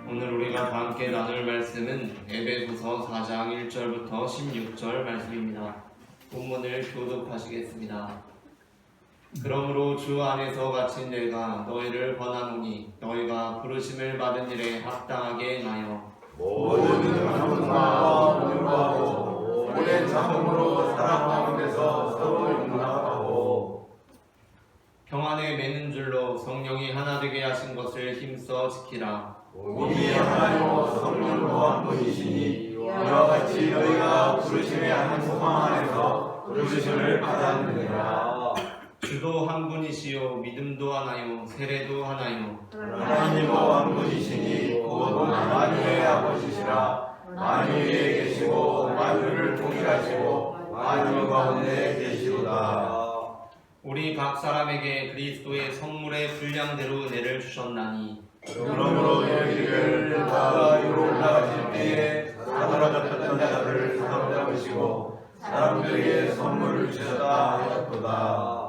오늘 우리가 다 함께 나눌 말씀은 에베소서 4장 1절부터 16절 말씀입니다. 본문을 교독하시겠습니다. 그러므로 주 안에서 갇힌 내가 너희를 권하노니 너희가 부르심을 받은 일에 합당하게 나여 모든 감동과 온유하고 오랜 참음으로 사랑 가운데서 서로 용납하고 평안에 매는 줄로 성령이 하나 되게 하신 것을 힘써 지키라. 우리 하나님과 성령도 한 분이시니 이와 같이 너희가 부르심의 한 소망 안에서 부르심을 받았느니라. 주도 한 분이시요 믿음도 하나요 세례도 하나요 하나님도 한 분이시니 곧 만유의 아버지시라. 만유 위에 계시고 만유를 통일하시고 만유 가운데 계시도다. 우리 각 사람에게 그리스도의 선물의 분량대로 은혜를 주셨나니 그러므로 너희를 다 위로 올라가실 때에 사로잡혔던 자들을 사로잡으시고 사람들에게 선물을 주셨다 하였도다.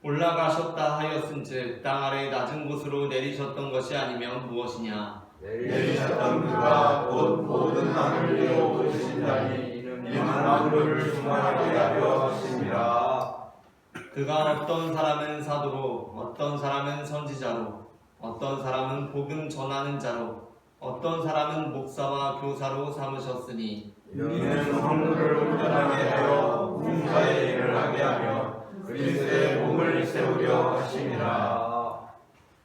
올라가셨다 하였은즉 땅 아래 낮은 곳으로 내리셨던 것이 아니면 무엇이냐. 내리셨던 그가 곧 모든 하늘 위에 오르신다니 이는 만물을 충만하게 하려 하심이라. 그가 어떤 사람은 사도로 어떤 사람은 선지자로 어떤 사람은 복음 전하는 자로 어떤 사람은 목사와 교사로 삼으셨으니 이는 성도를 온전하게 하여 봉사의 일을 하게 하며 그리스도의 몸을 세우려 하심이라.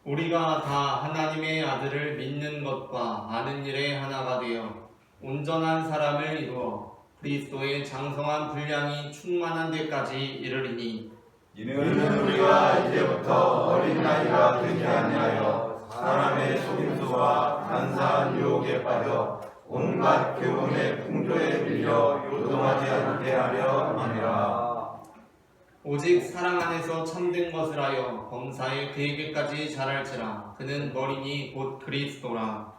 우리가 다 하나님의 아들을 믿는 것과 아는 일에 하나가 되어 온전한 사람을 이루어 그리스도의 장성한 분량이 충만한 데까지 이르리니 이는 우리가 이제부터 어린 나이가 되지 아니하여 사람의 속임수와 간사한 유혹에 빠져 온갖 교훈의 풍조에 밀려 요동하지 않게 하려 함이라. 오직 사랑 안에서 참된 것을 하여 범사의 계획까지 자랄지라. 그는 머리니 곧 그리스도라.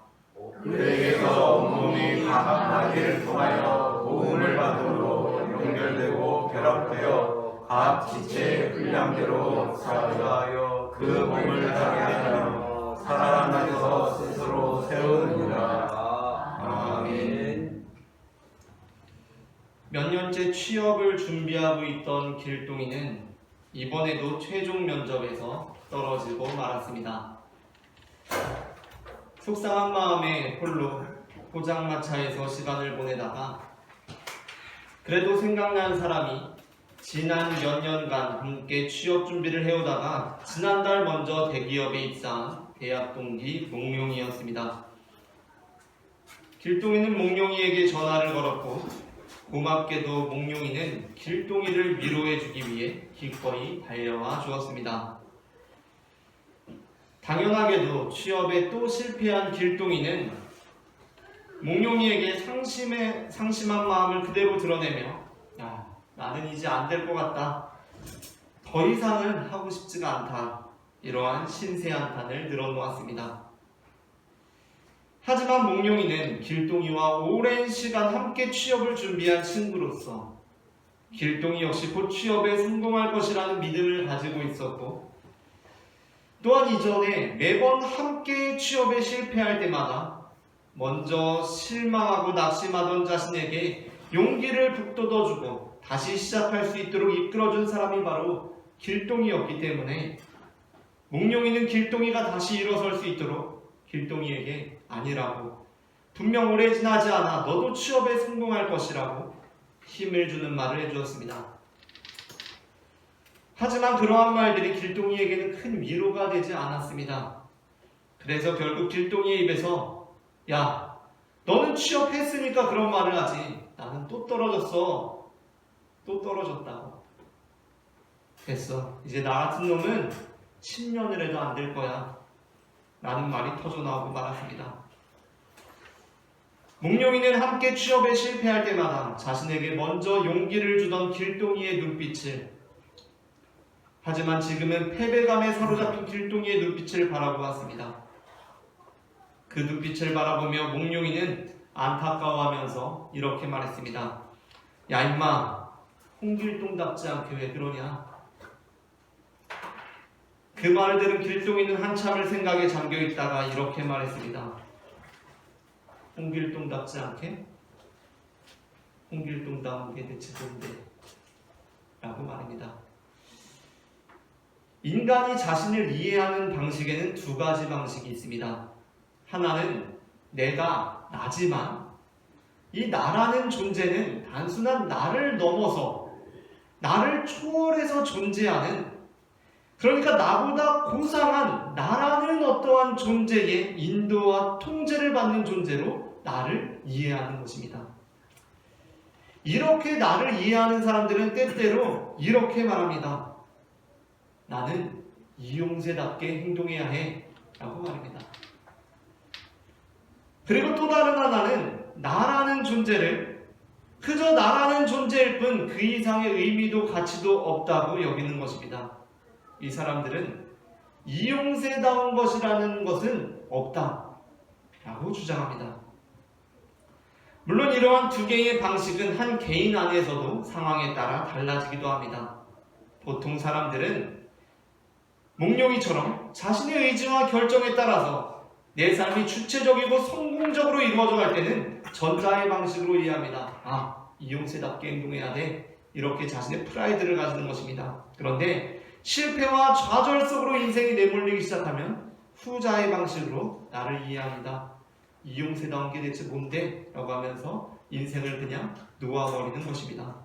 그에게서 온몸이 각 마디를 통하여 도움을 받음으로 연결되고 결합되어 각 지체의 분량대로 사하여 그 몸을 자라게 하며 사랑 안에서 스스로 세우느니라. 아멘. 몇 년째 취업을 준비하고 있던 길동이는 이번에도 최종 면접에서 떨어지고 말았습니다. 속상한 마음에 홀로 포장마차에서 시간을 보내다가 그래도 생각난 사람이 지난 몇 년간 함께 취업 준비를 해오다가 지난달 먼저 대기업에 입사한 대학 동기 몽룡이었습니다. 길동이는 몽룡이에게 전화를 걸었고 고맙게도 몽룡이는 길동이를 위로해주기 위해 기꺼이 달려와 주었습니다. 당연하게도 취업에 또 실패한 길동이는 몽룡이에게 상심한 마음을 그대로 드러내며 나는 이제 안 될 것 같다. 더 이상은 하고 싶지가 않다. 이러한 신세한탄을 늘어놓았습니다. 하지만 몽룡이는 길동이와 오랜 시간 함께 취업을 준비한 친구로서 길동이 역시 곧 취업에 성공할 것이라는 믿음을 가지고 있었고 또한 이전에 매번 함께 취업에 실패할 때마다 먼저 실망하고 낙심하던 자신에게 용기를 북돋워주고 다시 시작할 수 있도록 이끌어준 사람이 바로 길동이였기 때문에 몽룡이는 길동이가 다시 일어설 수 있도록 길동이에게 아니라고 분명 오래 지나지 않아 너도 취업에 성공할 것이라고 힘을 주는 말을 해주었습니다. 하지만 그러한 말들이 길동이에게는 큰 위로가 되지 않았습니다. 그래서 결국 길동이의 입에서 야, 너는 취업했으니까 그런 말을 하지. 나는 또 떨어졌어. 또 떨어졌다고. 됐어. 이제 나 같은 놈은 10년을 해도 안 될 거야. 라는 말이 터져나오고 말았습니다. 몽룡이는 함께 취업에 실패할 때마다 자신에게 먼저 용기를 주던 길동이의 눈빛을 하지만 지금은 패배감에 사로잡힌 길동이의 눈빛을 바라보았습니다. 그 눈빛을 바라보며 몽룡이는 안타까워하면서 이렇게 말했습니다. 야 임마, 홍길동답지 않게 왜 그러냐? 그 말을 들은 길동이는 한참을 생각에 잠겨있다가 이렇게 말했습니다. 홍길동답지 않게 홍길동다운 게 대체 뭔데? 라고 말입니다. 인간이 자신을 이해하는 방식에는 두 가지 방식이 있습니다. 하나는 내가 나지만 이 나라는 존재는 단순한 나를 넘어서 나를 초월해서 존재하는, 그러니까 나보다 고상한 나라는 어떠한 존재의 인도와 통제를 받는 존재로 나를 이해하는 것입니다. 이렇게 나를 이해하는 사람들은 때때로 이렇게 말합니다. 나는 이용세답게 행동해야 해 라고 말합니다. 그리고 또 다른 하나는 나라는 존재를 그저 나라는 존재일 뿐 그 이상의 의미도 가치도 없다고 여기는 것입니다. 이 사람들은 이용세다운 것이라는 것은 없다 라고 주장합니다. 물론 이러한 두 개의 방식은 한 개인 안에서도 상황에 따라 달라지기도 합니다. 보통 사람들은 몽룡이처럼 자신의 의지와 결정에 따라서 내 삶이 주체적이고 성공적으로 이루어져 갈 때는 전자의 방식으로 이해합니다. 이용세답게 행동해야 돼. 이렇게 자신의 프라이드를 가지는 것입니다. 그런데 실패와 좌절 속으로 인생이 내몰리기 시작하면 후자의 방식으로 나를 이해합니다. 이용세다운 게 대체 뭔데? 라고 하면서 인생을 그냥 놓아버리는 것입니다.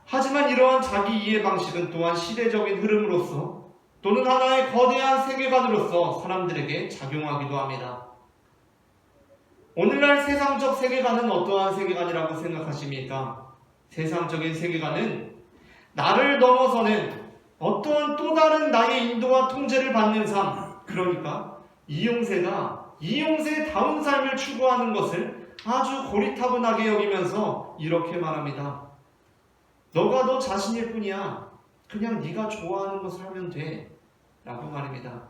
하지만 이러한 자기 이해 방식은 또한 시대적인 흐름으로서 또는 하나의 거대한 세계관으로서 사람들에게 작용하기도 합니다. 오늘날 세상적 세계관은 어떠한 세계관이라고 생각하십니까? 세상적인 세계관은 나를 넘어서는 어떠한 또 다른 나의 인도와 통제를 받는 삶, 그러니까 이용세다운 삶을 추구하는 것을 아주 고리타분하게 여기면서 이렇게 말합니다. 너가 너 자신일 뿐이야. 그냥 네가 좋아하는 것을 하면 돼. 라고 말입니다.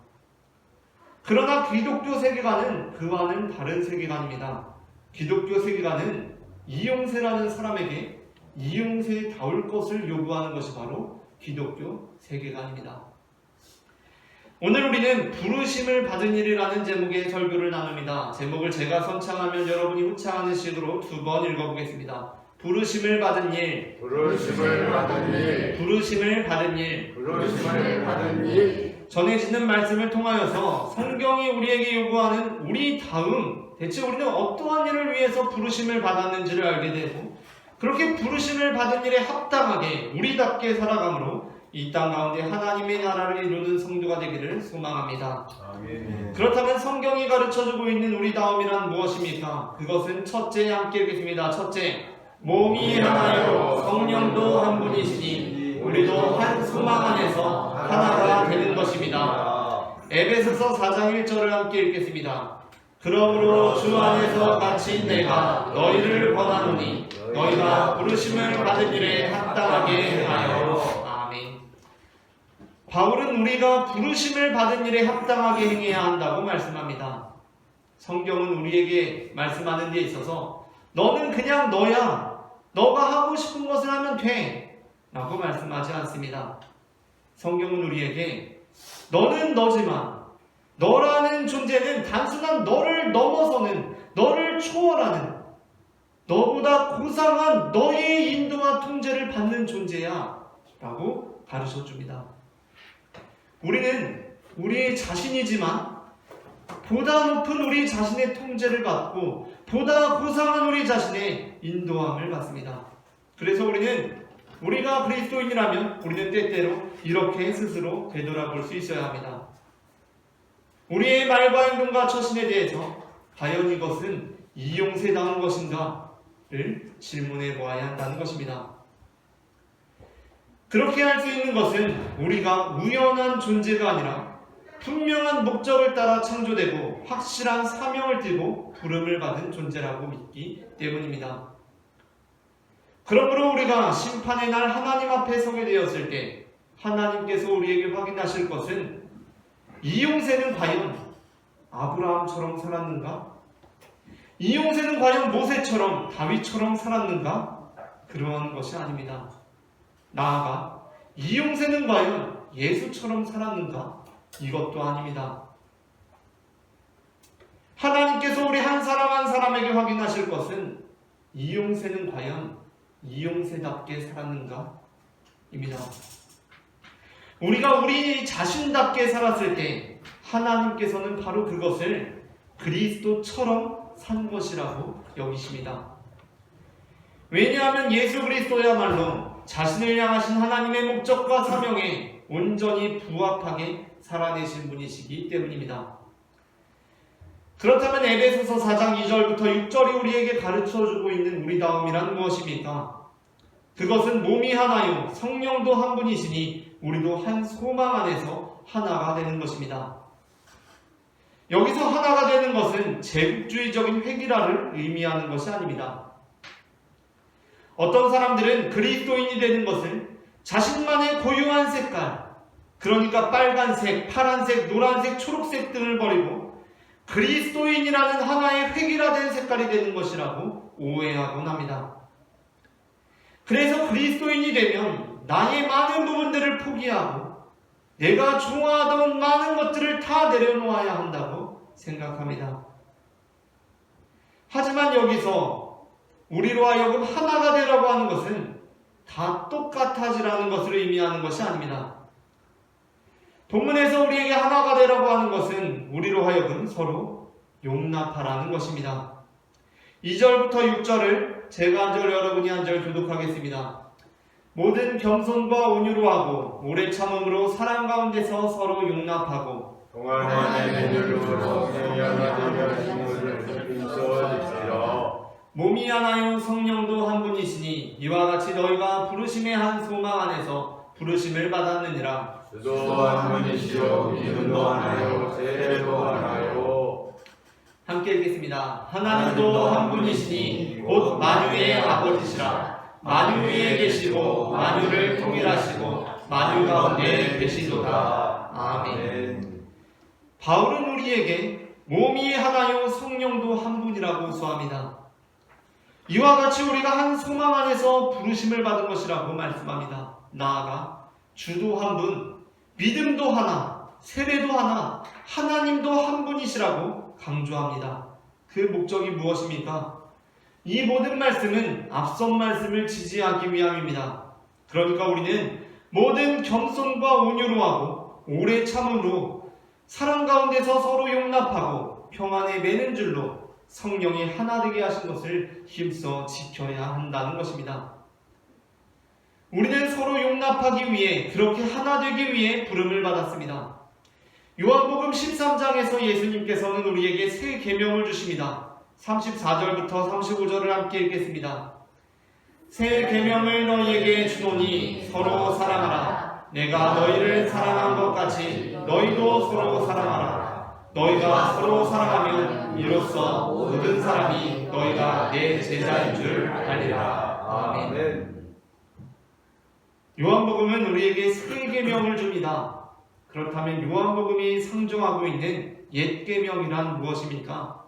그러나 기독교 세계관은 그와는 다른 세계관입니다. 기독교 세계관은 이용세라는 사람에게 이용세다울 것을 요구하는 것이 바로 기독교 세계관입니다. 오늘 우리는 부르심을 받은 일이라는 제목의 설교를 나눕니다. 제목을 제가 선창하면 여러분이 후창하는 식으로 두 번 읽어보겠습니다. 부르심을 받은 일, 부르심을 받은 일, 부르심을 받은 일, 부르심을 받은 일. 전해지는 말씀을 통하여서 성경이 우리에게 요구하는 우리 다음 대체 우리는 어떠한 일을 위해서 부르심을 받았는지를 알게 되고, 그렇게 부르심을 받은 일에 합당하게 우리답게 살아감으로 이 땅 가운데 하나님의 나라를 이루는 성도가 되기를 소망합니다. 아멘. 그렇다면 성경이 가르쳐주고 있는 우리 다음이란 무엇입니까? 그것은 첫째 함께 읽겠습니다. 첫째, 몸이 하나요 성령도 한 분이시니 우리도 한 소망 안에서 하나가 되는 것입니다. 에베소서 4장 1절을 함께 읽겠습니다. 그러므로 주 안에서 같이 내가 너희를 권하노니 너희가 부르심을 받은 일에 합당하게 행하여. 아멘. 바울은 우리가 부르심을 받은 일에 합당하게 행해야 한다고 말씀합니다. 성경은 우리에게 말씀하는 데 있어서 너는 그냥 너야, 너가 하고 싶은 것을 하면 돼 라고 말씀하지 않습니다. 성경은 우리에게 너는 너지만 너라는 존재는 단순한 너를 넘어서는, 너를 초월하는, 너보다 고상한 너의 인도와 통제를 받는 존재야 라고 가르쳐줍니다. 우리는 우리 자신이지만 보다 높은 우리 자신의 통제를 받고 보다 고상한 우리 자신의 인도함을 받습니다. 그래서 우리가 그리스도인이라면 우리는 때때로 이렇게 스스로 되돌아볼 수 있어야 합니다. 우리의 말과 행동과 처신에 대해서 과연 이것은 이용세다운 것인가를 질문해 보아야 한다는 것입니다. 그렇게 할 수 있는 것은 우리가 우연한 존재가 아니라 분명한 목적을 따라 창조되고 확실한 사명을 띠고 부름을 받은 존재라고 믿기 때문입니다. 그러므로 우리가 심판의 날 하나님 앞에 서게 되었을 때 하나님께서 우리에게 확인하실 것은 이용세는 과연 아브라함처럼 살았는가? 이용세는 과연 모세처럼 다윗처럼 살았는가? 그러한 것이 아닙니다. 나아가 이용세는 과연 예수처럼 살았는가? 이것도 아닙니다. 하나님께서 우리 한 하나님에게 확인하실 것은 이용세는 과연 이용세답게 살았는가? 입니다. 우리가 우리 자신답게 살았을 때 하나님께서는 바로 그것을 그리스도처럼 산 것이라고 여기십니다. 왜냐하면 예수 그리스도야말로 자신을 향하신 하나님의 목적과 사명에 온전히 부합하게 살아내신 분이시기 때문입니다. 그렇다면 에베소서 4장 2절부터 6절이 우리에게 가르쳐주고 있는 우리다움이란 무엇입니까? 그것은 몸이 하나요 성령도 한 분이시니 우리도 한 소망 안에서 하나가 되는 것입니다. 여기서 하나가 되는 것은 제국주의적인 획일화를 의미하는 것이 아닙니다. 어떤 사람들은 그리스도인이 되는 것을 자신만의 고유한 색깔, 그러니까 빨간색, 파란색, 노란색, 초록색 등을 버리고 그리스도인이라는 하나의 획일화된 색깔이 되는 것이라고 오해하곤 합니다. 그래서 그리스도인이 되면 나의 많은 부분들을 포기하고 내가 좋아하던 많은 것들을 다 내려놓아야 한다고 생각합니다. 하지만 여기서 우리로 하여금 하나가 되라고 하는 것은 다 똑같아지라는 것을 의미하는 것이 아닙니다. 본문에서 우리에게 하나가 되라고 하는 것은 우리로 하여금 서로 용납하라는 것입니다. 2절부터 6절을 제가 한 절 여러분이 한 절 교독하겠습니다. 모든 겸손과 온유로 하고 오래 참음으로 사랑 가운데서 서로 용납하고 동안의 매뉴로 생명하되며 신물을 인도하십시오. 몸이 하나요 성령도 한 분이시니 이와 같이 너희가 부르심의 한 소망 안에서 부르심을 받았느니라. 주도 한 분이시요 믿음도 하나요 세례도 하나요. 함께 읽겠습니다. 하나님도 한 분이시니 곧 만유의 아버지시라. 만유 위에 계시고 만유를 통일하시고 만유 가운데 계시도다. 아멘. 바울은 우리에게 몸이 하나요 성령도 한 분이라고 호소합니다. 이와 같이 우리가 한 소망 안에서 부르심을 받은 것이라고 말씀합니다. 나아가 주도 한 분, 믿음도 하나, 세례도 하나, 하나님도 한 분이시라고 강조합니다. 그 목적이 무엇입니까? 이 모든 말씀은 앞선 말씀을 지지하기 위함입니다. 그러니까 우리는 모든 겸손과 온유로 하고 오래 참음으로 사랑 가운데서 서로 용납하고 평안에 매는 줄로 성령이 하나 되게 하신 것을 힘써 지켜야 한다는 것입니다. 우리는 서로 용납하기 위해 그렇게 하나 되기 위해 부름을 받았습니다. 요한복음 13장에서 예수님께서는 우리에게 새 계명을 주십니다. 34절부터 35절을 함께 읽겠습니다. 새 계명을 너희에게 주노니 서로 사랑하라. 내가 너희를 사랑한 것 같이 너희도 서로 사랑하라. 너희가 서로 사랑하면 이로써 모든 사람이 너희가 내 제자인 줄 알리라. 아멘. 요한복음은 우리에게 새 계명을 줍니다. 그렇다면 요한복음이 상정하고 있는 옛 계명이란 무엇입니까?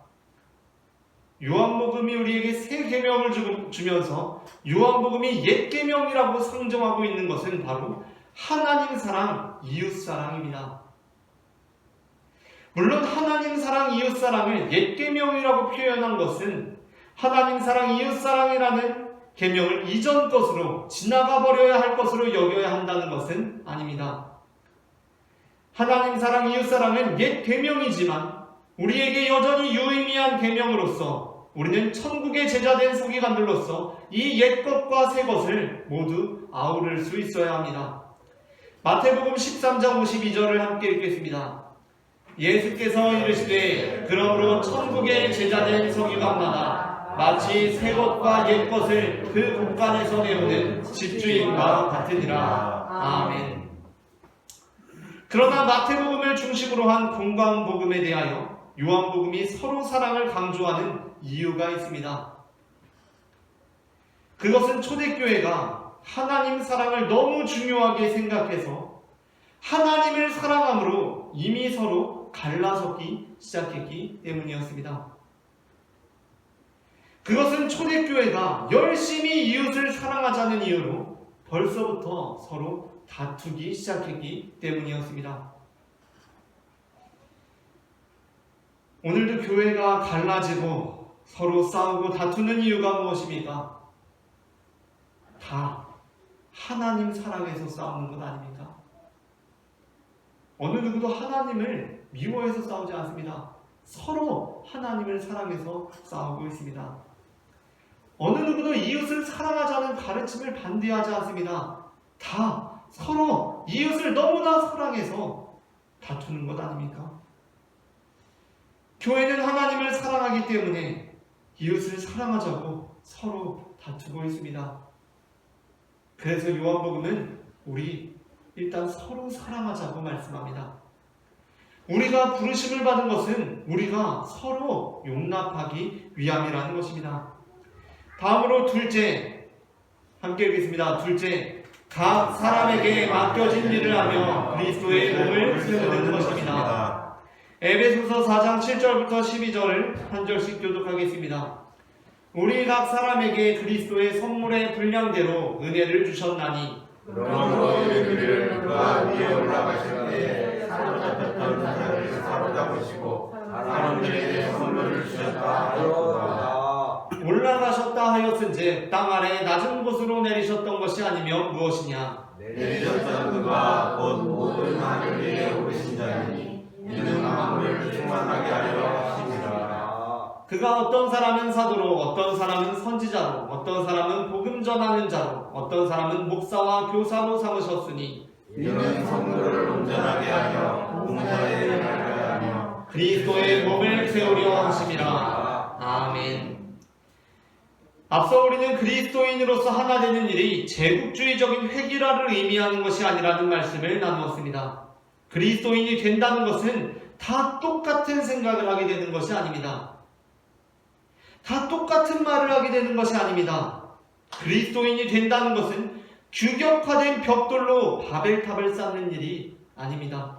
요한복음이 우리에게 새 계명을 주면서 요한복음이 옛 계명이라고 상정하고 있는 것은 바로 하나님 사랑, 이웃 사랑입니다. 물론 하나님 사랑, 이웃 사랑을 옛 계명이라고 표현한 것은 하나님 사랑, 이웃 사랑이라는 계명을 이전 것으로 지나가 버려야 할 것으로 여겨야 한다는 것은 아닙니다. 하나님 사랑, 이웃 사랑은 옛 계명이지만 우리에게 여전히 유의미한 계명으로서 우리는 천국의 제자된 서기관들로서 이 옛것과 새것을 모두 아우를 수 있어야 합니다. 마태복음 13장 52절을 함께 읽겠습니다. 예수께서 이르시되 그러므로 천국의 제자된 서기관마다 마치 새것과 옛것을 그 곳간에서 내오는 집주인과 같으니라. 아멘. 그러나 마태복음을 중심으로 한 건강복음에 대하여 요한복음이 서로 사랑을 강조하는 이유가 있습니다. 그것은 초대교회가 하나님 사랑을 너무 중요하게 생각해서 하나님을 사랑함으로 이미 서로 갈라서기 시작했기 때문이었습니다. 그것은 초대교회가 열심히 이웃을 사랑하자는 이유로 벌써부터 서로 다투기 시작했기 때문이었습니다. 오늘도 교회가 갈라지고 서로 싸우고 다투는 이유가 무엇입니까? 다 하나님 사랑해서 싸우는 것 아닙니까? 어느 누구도 하나님을 미워해서 싸우지 않습니다. 서로 하나님을 사랑해서 싸우고 있습니다. 어느 누구도 이웃을 사랑하자는 가르침을 반대하지 않습니다. 다 서로 이웃을 너무나 사랑해서 다투는 것 아닙니까? 교회는 하나님을 사랑하기 때문에 이웃을 사랑하자고 서로 다투고 있습니다. 그래서 요한복음은 우리 일단 서로 사랑하자고 말씀합니다. 우리가 부르심을 받은 것은 우리가 서로 용납하기 위함이라는 것입니다. 다음으로 둘째, 함께 읽겠습니다. 둘째, 각 사람에게 맡겨진 일을 하며 그리스도의 몸을 세우는 것입니다. 에베소서 4장 7절부터 12절을 한 절씩 교독하겠습니다. 우리 각 사람에게 그리스도의 선물의 분량대로 은혜를 주셨나니 그러므로 너희를 그가 위에 올라가실 때에 사로잡혔던 자를 사로잡으시고 사람들에게 선물을 주셨다 하였도다. 올라가셨다 하였은즉 땅 아래 낮은 곳으로 내리셨던 것이 아니면 무엇이냐? 내리셨던 그가 곧 모든 하늘 위에 오르신 자니 이는 만물을 충만하게 하려 하시니라. 그가 어떤 사람은 사도로, 어떤 사람은 선지자로, 어떤 사람은 복음 전하는 자로, 어떤 사람은 목사와 교사로 삼으셨으니 이는 성도를 온전하게 하여 봉사에 일하게 하며 그리스도의 몸을 세우려 하심이라. 아멘. 앞서 우리는 그리스도인으로서 하나 되는 일이 제국주의적인 획일화를 의미하는 것이 아니라는 말씀을 나누었습니다. 그리스도인이 된다는 것은 다 똑같은 생각을 하게 되는 것이 아닙니다. 다 똑같은 말을 하게 되는 것이 아닙니다. 그리스도인이 된다는 것은 규격화된 벽돌로 바벨탑을 쌓는 일이 아닙니다.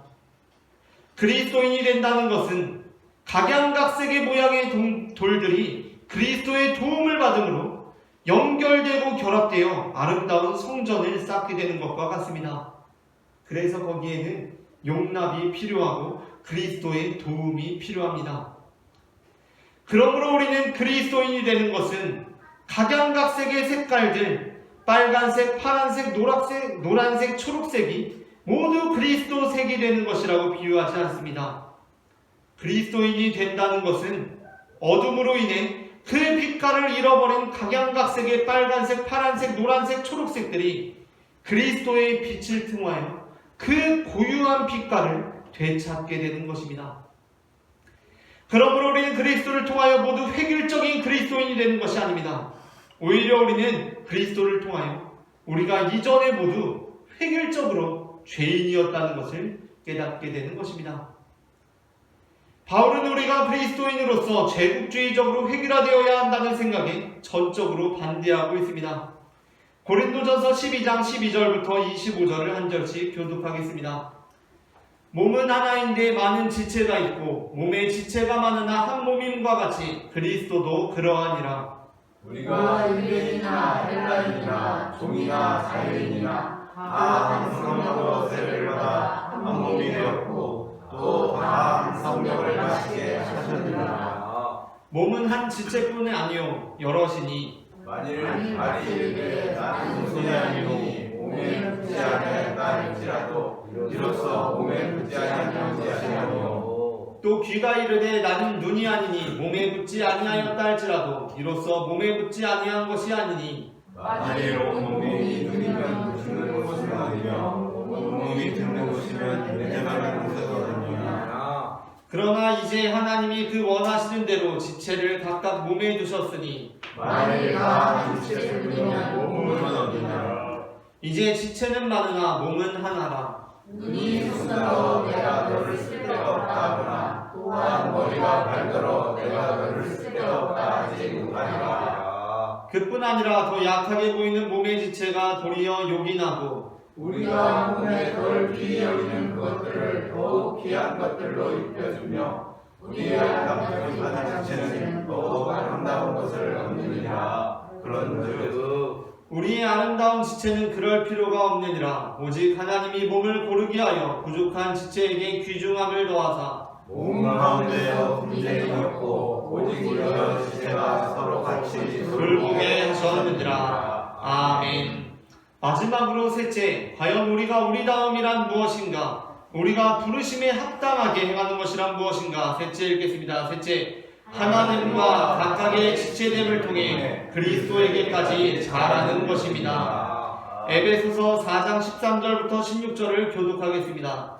그리스도인이 된다는 것은 각양각색의 모양의 돌들이 그리스도의 도움을 받음으로 연결되고 결합되어 아름다운 성전을 쌓게 되는 것과 같습니다. 그래서 거기에는 용납이 필요하고 그리스도의 도움이 필요합니다. 그러므로 우리는 그리스도인이 되는 것은 각양각색의 색깔들, 빨간색, 파란색, 노란색, 초록색이 모두 그리스도 색이 되는 것이라고 비유하지 않습니다. 그리스도인이 된다는 것은 어둠으로 인해 그 빛깔을 잃어버린 각양각색의 빨간색, 파란색, 노란색, 초록색들이 그리스도의 빛을 통하여 그 고유한 빛깔을 되찾게 되는 것입니다. 그러므로 우리는 그리스도를 통하여 모두 획일적인 그리스도인이 되는 것이 아닙니다. 오히려 우리는 그리스도를 통하여 우리가 이전에 모두 획일적으로 죄인이었다는 것을 깨닫게 되는 것입니다. 바울은 우리가 그리스도인으로서 제국주의적으로 획일화되어야 한다는 생각에 전적으로 반대하고 있습니다. 고린도전서 12장 12절부터 25절을 한 절씩 교독하겠습니다. 몸은 하나인데 많은 지체가 있고 몸에 지체가 많으나 한 몸임과 같이 그리스도도 그러하니라. 우리가 유대인이나 헬라인이나 종이나 자유인이나 다 한 성령으로 세례를 받아 한 몸이 되었고 또 다 한 성령을 마시게 하셨느니라. 몸은 한 지체뿐이 아니요 여럿이니 만일 발이 이르되 나는 손이 아니오니 몸에 붙지 아니하였다 할지라도 이로써 몸에 붙지 아니한 것이 아니오며 또 귀가 이르되 나는 눈이 아니니 몸에 붙지 아니하였다 할지라도 이로써 몸에 붙지 아니한 것이 아니니 만일 온몸이 눈이면 듣는 곳은 어디며 온몸이 듣는 곳이면 냄새나는 곳은 어디냐. 그러나 이제 하나님이 그 원하시는 대로 지체를 각각 몸에 두셨으니 만일 다 지체뿐이면 몸은 어디냐. 이제 지체는 많으나 몸은 하나라. 눈이 순다고 내가 너를 쓸데가 없다 하거나 또한 머리가 밝더러 내가 너를 쓸데가 없다 하지 못하리라. 그뿐 아니라 더 약하게 보이는 몸의 지체가 도리어 요긴하고 우리가 몸에 덜 귀히 여기는 그것들을 더욱 귀한 것들로 입혀주며 우리의 아름다운 받은 지체는 더욱 아름다운 것을 얻느니라. 그런즉 우리의 아름다운 지체는 그럴 필요가 없느니라. 오직 하나님이 몸을 고르게 하여 부족한 지체에게 귀중함을 더하사 몸 가운데여 분쟁이 없고 오직 여러 지체가 돌보게 하셨느니라. 아멘. 마지막으로 셋째, 과연 우리가 우리다움이란 무엇인가? 우리가 부르심에 합당하게 행하는 것이란 무엇인가? 셋째 읽겠습니다. 셋째, 하나님과 각각의 지체됨을 통해 그리스도에게까지 자라는 것입니다. 에베소서 4장 13절부터 16절을 교독하겠습니다.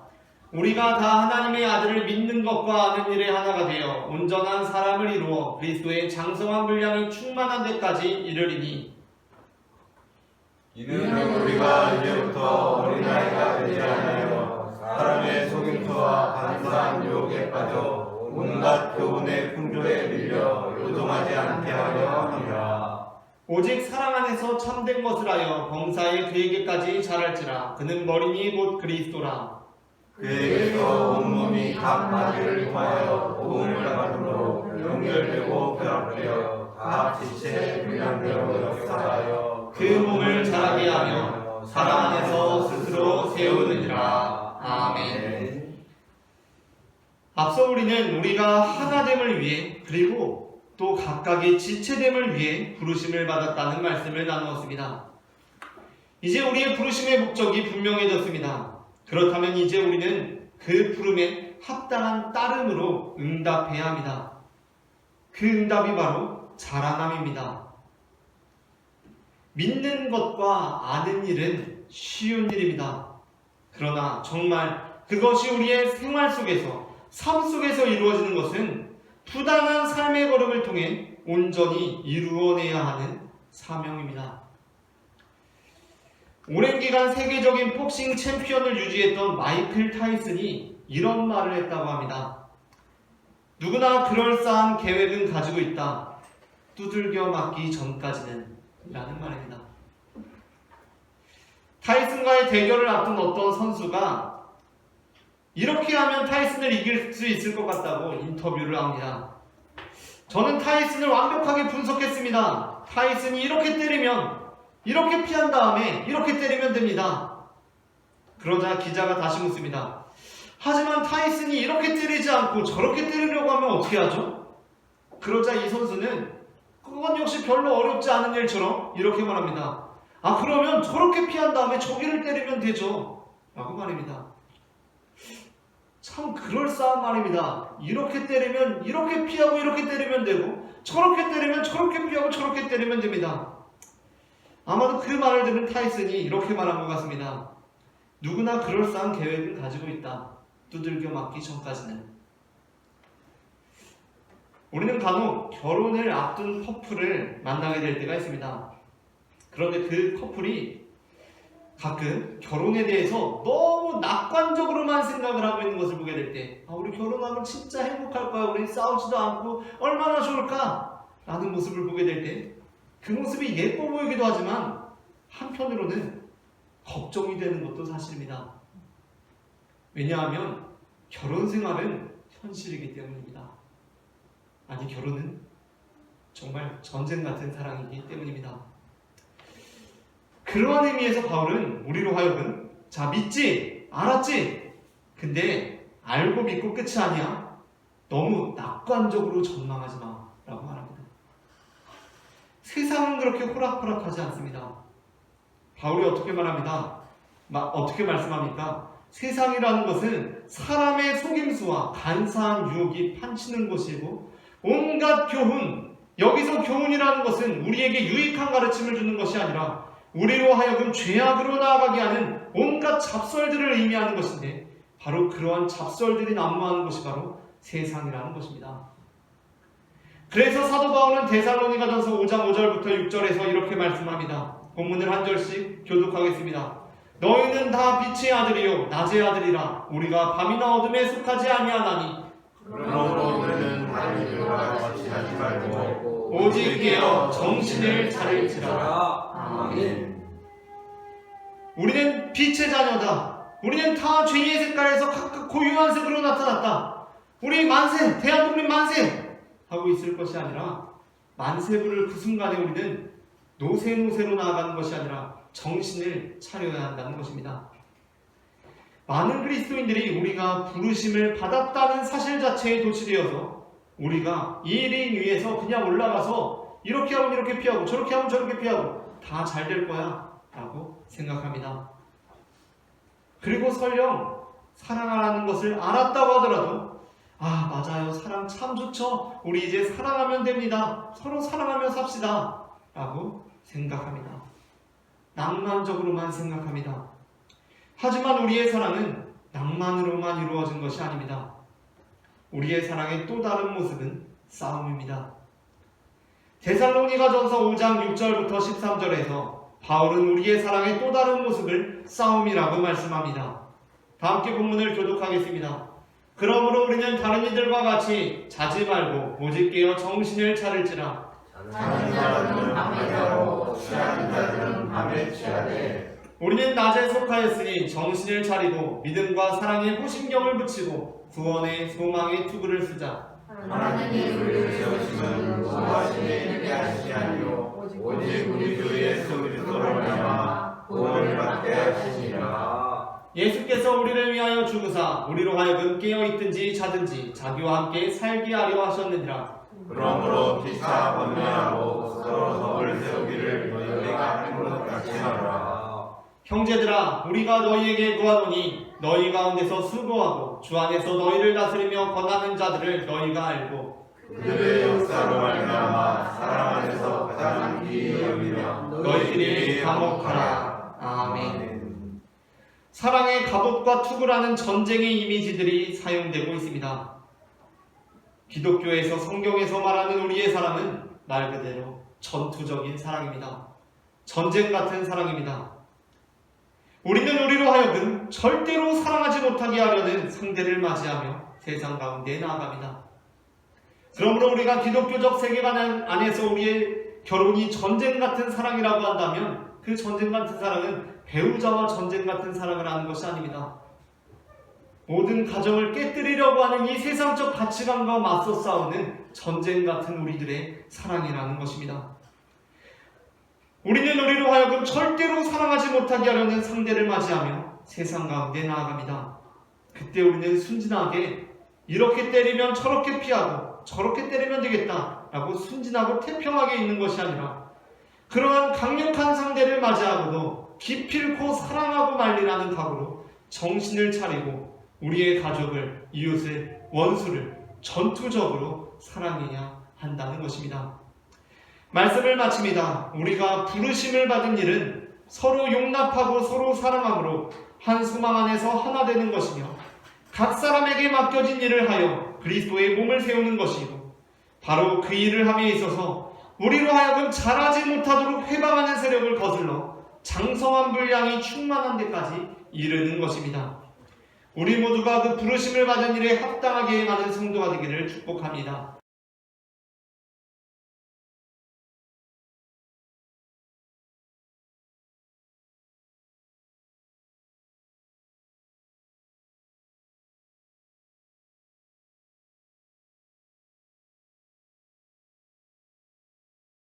우리가 다 하나님의 아들을 믿는 것과 아는 일에 하나가 되어 온전한 사람을 이루어 그리스도의 장성한 분량이 충만한 데까지 이르리니, 이는 우리가 이제부터 어린아이가 되지 않아요. 사람의 속임수와 간사한 유혹에 빠져 온갖 교훈의 풍조에 밀려 요동하지 않게 하려 함이라. 오직 사랑 안에서 참된 것을 하여 범사에 그에게까지 자랄지라. 그는 머리니 곧 그리스도라. 그에게서 온몸이 각 마디를 통하여 도움을 받음으로 연결되고 결합되어 각 지체의 분량대로 역사하여 그 몸을 자라게 하며 사랑 안에서 스스로 세우느니라. 아멘. 앞서 우리는 우리가 하나됨을 위해 그리고 또 각각의 지체됨을 위해 부르심을 받았다는 말씀을 나누었습니다. 이제 우리의 부르심의 목적이 분명해졌습니다. 그렇다면 이제 우리는 그 부름에 합당한 따름으로 응답해야 합니다. 그 응답이 바로 자라남입니다. 믿는 것과 아는 일은 쉬운 일입니다. 그러나 정말 그것이 우리의 생활 속에서, 삶 속에서 이루어지는 것은 부단한 삶의 걸음을 통해 온전히 이루어내야 하는 사명입니다. 오랜 기간 세계적인 복싱 챔피언을 유지했던 마이클 타이슨이 이런 말을 했다고 합니다. 누구나 그럴싸한 계획은 가지고 있다. 두들겨 맞기 전까지는 라는 말입니다. 타이슨과의 대결을 앞둔 어떤 선수가 이렇게 하면 타이슨을 이길 수 있을 것 같다고 인터뷰를 합니다. 저는 타이슨을 완벽하게 분석했습니다. 타이슨이 이렇게 때리면 이렇게 피한 다음에 이렇게 때리면 됩니다. 그러자 기자가 다시 묻습니다. 하지만 타이슨이 이렇게 때리지 않고 저렇게 때리려고 하면 어떻게 하죠? 그러자 이 선수는 그건 역시 별로 어렵지 않은 일처럼 이렇게 말합니다. 아, 그러면 저렇게 피한 다음에 저기를 때리면 되죠 라고 말입니다. 참 그럴싸한 말입니다. 이렇게 때리면 이렇게 피하고 이렇게 때리면 되고, 저렇게 때리면 저렇게 피하고 저렇게 때리면 됩니다. 아마도 그 말을 들은 타이슨이 이렇게 말한 것 같습니다. 누구나 그럴싸한 계획을 가지고 있다. 두들겨 맞기 전까지는. 우리는 간혹 결혼을 앞둔 커플을 만나게 될 때가 있습니다. 그런데 그 커플이 가끔 결혼에 대해서 너무 낙관적으로만 생각을 하고 있는 것을 보게 될 때, 우리 결혼하면 진짜 행복할 거야, 우리 싸우지도 않고 얼마나 좋을까 라는 모습을 보게 될 때 그 모습이 예뻐 보이기도 하지만 한편으로는 걱정이 되는 것도 사실입니다. 왜냐하면 결혼 생활은 현실이기 때문입니다. 아니, 결혼은 정말 전쟁 같은 사랑이기 때문입니다. 그러한 의미에서 바울은 우리로 하여금, 자, 믿지? 알았지? 근데 알고 믿고 끝이 아니야. 너무 낙관적으로 전망하지 마 라고 말합니다. 세상은 그렇게 호락호락하지 않습니다. 바울이 어떻게 말합니다? 어떻게 말씀합니까? 세상이라는 것은 사람의 속임수와 간사한 유혹이 판치는 곳이고, 온갖 교훈, 여기서 교훈이라는 것은 우리에게 유익한 가르침을 주는 것이 아니라 우리로 하여금 죄악으로 나아가게 하는 온갖 잡설들을 의미하는 것인데, 바로 그러한 잡설들이 난무하는 것이 바로 세상이라는 것입니다. 그래서 사도 바울은 데살로니가전서 5장 5절부터 6절에서 이렇게 말씀합니다. 본문을 한 절씩 교독하겠습니다. 너희는 다 빛의 아들이요 낮의 아들이라. 우리가 밤이나 어둠에 속하지 아니하나니 그러므로 우리는 다른 이들과 같이 하지 말고 오직 깨어 정신을 차릴지라. 아멘. 우리는 빛의 자녀다. 우리는 다 죄의 색깔에서 각각 고유한 색으로 나타났다. 우리 만세, 대한독립 만세 하고 있을 것이 아니라, 만세부를 그 순간에 우리는 노세노세로 나아가는 것이 아니라 정신을 차려야 한다는 것입니다. 많은 그리스도인들이 우리가 부르심을 받았다는 사실 자체에 도취되어서 우리가 이 링 위에서 그냥 올라가서 이렇게 하면 이렇게 피하고 저렇게 하면 저렇게 피하고 다 잘 될 거야 라고 생각합니다. 그리고 설령 사랑하라는 것을 알았다고 하더라도 아 맞아요, 사랑 참 좋죠, 우리 이제 사랑하면 됩니다, 서로 사랑하며 삽시다 라고 생각합니다. 낭만적으로만 생각합니다. 하지만 우리의 사랑은 낭만으로만 이루어진 것이 아닙니다. 우리의 사랑의 또 다른 모습은 싸움입니다. 데살로니가전서 5장 6절부터 13절에서 바울은 우리의 사랑의 또 다른 모습을 싸움이라고 말씀합니다. 다 함께 본문을 교독하겠습니다. 그러므로 우리는 다른 이들과 같이 자지 말고 오직 깨어 정신을 차릴지라. 자는 자들은 밤에 자고 취하는 자들은 밤에 취하되 우리는 낮에 속하였으니 정신을 차리고 믿음과 사랑에 호심경을 붙이고 구원의 소망의 투구를 쓰자. 하나님이 우리를 세우심은 구하심에 있게 하시지 아니요 오직 우리 주 예수 그리스도로 말미암아 구원을 받게 하시니라. 예수께서 우리를 위하여 죽으사 우리로 하여금 깨어있든지 자든지 자기와 함께 살게 하려 하셨느니라. 그러므로 피차 번뇌하고 서로 덕을 세우기를 너희가 하는 것 같이 하라. 형제들아, 우리가 너희에게 구하노니 너희 가운데서 수고하고 주 안에서 너희를 다스리며 권하는 자들을 너희가 알고 그들의 역사로 말미암아 사랑 안에서 가장 귀히 여기며 너희들이 화목하라. 아멘. 사랑의 갑옷과 투구라는 전쟁의 이미지들이 사용되고 있습니다. 기독교에서 성경에서 말하는 우리의 사랑은 말 그대로 전투적인 사랑입니다. 전쟁 같은 사랑입니다. 우리는 우리로 하여금 절대로 사랑하지 못하게 하려는 상대를 맞이하며 세상 가운데 나아갑니다. 그러므로 우리가 기독교적 세계관 안에서 우리의 결혼이 전쟁 같은 사랑이라고 한다면 그 전쟁 같은 사랑은 배우자와 전쟁 같은 사랑을 하는 것이 아닙니다. 모든 가정을 깨뜨리려고 하는 이 세상적 가치관과 맞서 싸우는 전쟁 같은 우리들의 사랑이라는 것입니다. 우리는 우리로 하여금 절대로 사랑하지 못하게 하려는 상대를 맞이하며 세상 가운데 나아갑니다. 그때 우리는 순진하게 이렇게 때리면 저렇게 피하고 저렇게 때리면 되겠다 라고 순진하고 태평하게 있는 것이 아니라 그러한 강력한 상대를 맞이하고도 기필코 사랑하고 말리라는 각오로 정신을 차리고 우리의 가족을, 이웃을, 원수를 전투적으로 사랑해야 한다는 것입니다. 말씀을 마칩니다. 우리가 부르심을 받은 일은 서로 용납하고 서로 사랑함으로 한 소망 안에서 하나 되는 것이며 각 사람에게 맡겨진 일을 하여 그리스도의 몸을 세우는 것이고 바로 그 일을 함에 있어서 우리로 하여금 잘하지 못하도록 회방하는 세력을 거슬러 장성한 분량이 충만한 데까지 이르는 것입니다. 우리 모두가 그 부르심을 받은 일에 합당하게 행하는 성도가 되기를 축복합니다.